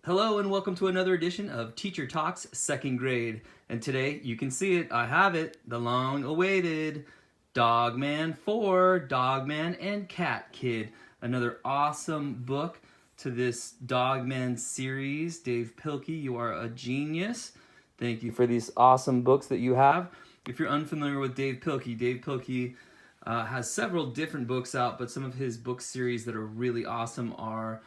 Hello and welcome to another edition of Teacher Talks second grade. And today you can see it, I have it, the long awaited Dogman 4, Dogman and Cat Kid. Another awesome book to this Dogman series. Dave Plikey, you are a genius. Thank you for these awesome books that you have. If you're unfamiliar with Dave Plikey has several different books out, but some of his book series that are really awesome are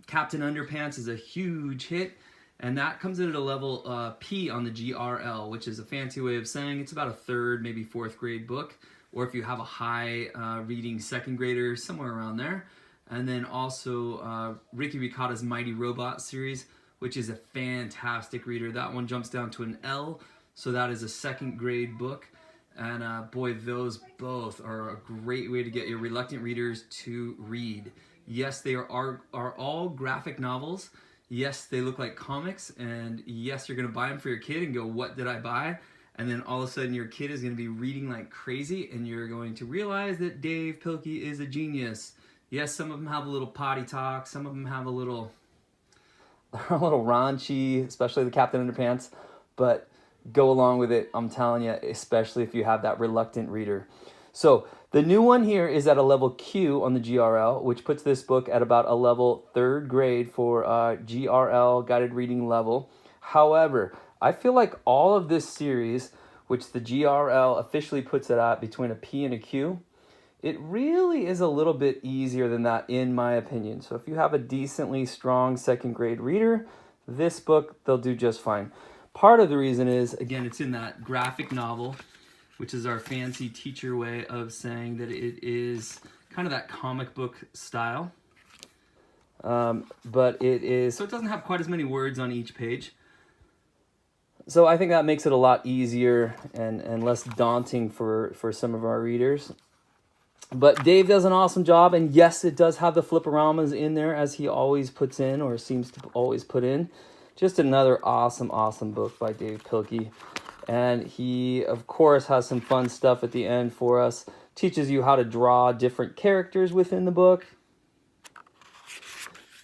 Captain Underpants is a huge hit, and that comes in at a level P on the GRL, which is a fancy way of saying it's about a third, maybe fourth grade book, or if you have a high reading second grader, somewhere around there. And then also Ricky Ricotta's Mighty Robot series, which is a fantastic reader. That one jumps down to an L, so that is a second grade book. And boy, those both are a great way to get your reluctant readers to read. Yes, they are all graphic novels. Yes, they look like comics. And yes, you're going to buy them for your kid and go, what did I buy? And then all of a sudden your kid is going to be reading like crazy and you're going to realize that Dave Plikey is a genius. Yes, some of them have a little potty talk. Some of them have a little raunchy, especially the Captain Underpants. But go along with it, I'm telling you, especially if you have that reluctant reader. So the new one here is at a level Q on the GRL, which puts this book at about a level third grade for GRL guided reading level. However, I feel like all of this series, which the GRL officially puts it at between a P and a Q, it really is a little bit easier than that in my opinion. So if you have a decently strong second grade reader, this book, they'll do just fine. Part of the reason is, again, it's in that graphic novel, which is our fancy teacher way of saying that it is kind of that comic book style. But it is, so it doesn't have quite as many words on each page. So I think that makes it a lot easier and less daunting for some of our readers. But Dave does an awesome job, and yes, it does have the flip-a-ramas in there, as he always puts in, or seems to always put in. Just another awesome book by Dav Plikey. And he, of course, has some fun stuff at the end for us. Teaches you how to draw different characters within the book.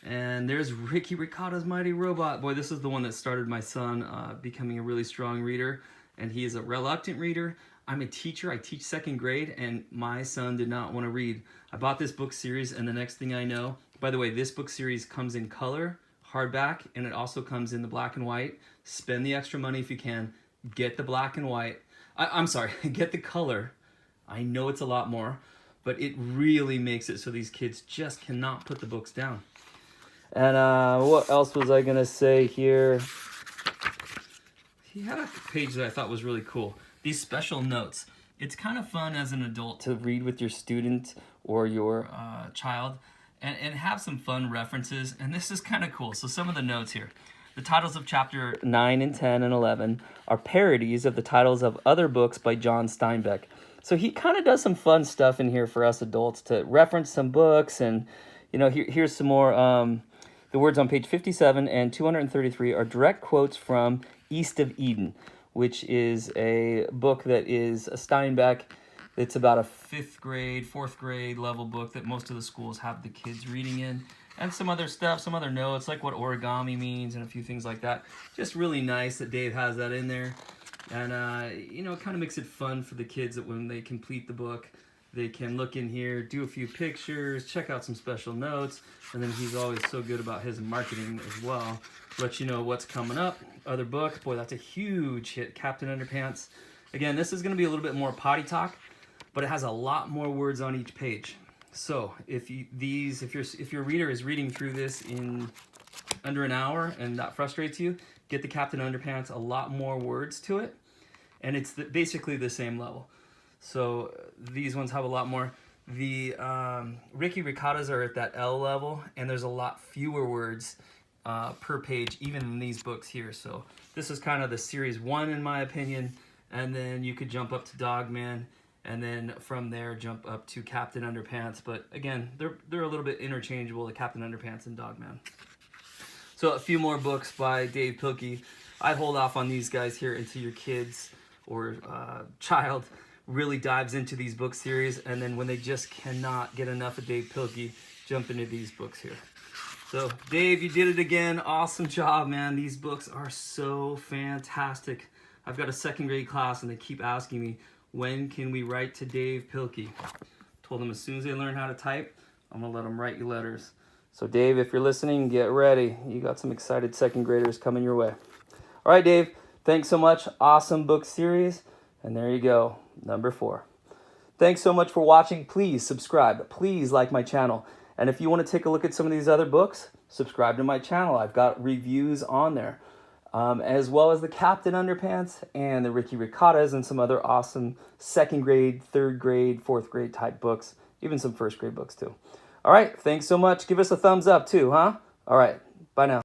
And there's Ricky Ricotta's Mighty Robot. Boy, this is the one that started my son becoming a really strong reader. And he is a reluctant reader. I'm a teacher. I teach second grade, and my son did not want to read. I bought this book series, and the next thing I know... By the way, this book series comes in color, hardback, and it also comes in the black and white. Spend the extra money if you can. Get the black and white. I'm sorry, get the color. I know it's a lot more, but it really makes it so these kids just cannot put the books down. And what else was I going to say here? He had a page that I thought was really cool. These special notes. It's kind of fun as an adult to read with your student or your child and have some fun references. And this is kind of cool. So some of the notes here. The titles of chapter 9 and 10 and 11 are parodies of the titles of other books by John Steinbeck. So he kind of does some fun stuff in here for us adults to reference some books. And, you know, here's some more. The words on page 57 and 233 are direct quotes from East of Eden, which is a book that is a Steinbeck. It's about a fifth grade, fourth grade level book that most of the schools have the kids reading in. And some other stuff, some other notes, like what origami means and a few things like that. Just really nice that Dave has that in there. And, you know, it kind of makes it fun for the kids that when they complete the book, they can look in here, do a few pictures, check out some special notes. And then he's always so good about his marketing as well. Let you know what's coming up. Other book, boy, that's a huge hit, Captain Underpants. Again, this is going to be a little bit more potty talk, but it has a lot more words on each page. So if your reader is reading through this in under an hour and that frustrates you, get the Captain Underpants, a lot more words to it, and it's basically the same level. So these ones have a lot more. The Ricky Ricottas are at that L level, and there's a lot fewer words per page, even in these books here. So this is kind of the series 1 in my opinion, and then you could jump up to Dogman. And then from there, jump up to Captain Underpants. But again, they're a little bit interchangeable, the Captain Underpants and Dogman. So a few more books by Dave Plikey. I hold off on these guys here until your kids or child really dives into these book series. And then when they just cannot get enough of Dave Plikey, jump into these books here. So, Dave, you did it again. Awesome job, man. These books are so fantastic. I've got a second grade class, and they keep asking me, when can we write to Dave Plikey? Told them as soon as they learn how to type, I'm going to let them write you letters. So, Dave, if you're listening, get ready. You got some excited second graders coming your way. All right, Dave, thanks so much. Awesome book series. And there you go, number 4. Thanks so much for watching. Please subscribe. Please like my channel. And if you want to take a look at some of these other books, subscribe to my channel. I've got reviews on there, as well as the Captain Underpants and the Ricky Ricottas and some other awesome second grade, third grade, fourth grade type books, even some first grade books too. All right, thanks so much. Give us a thumbs up too, huh? All right, bye now.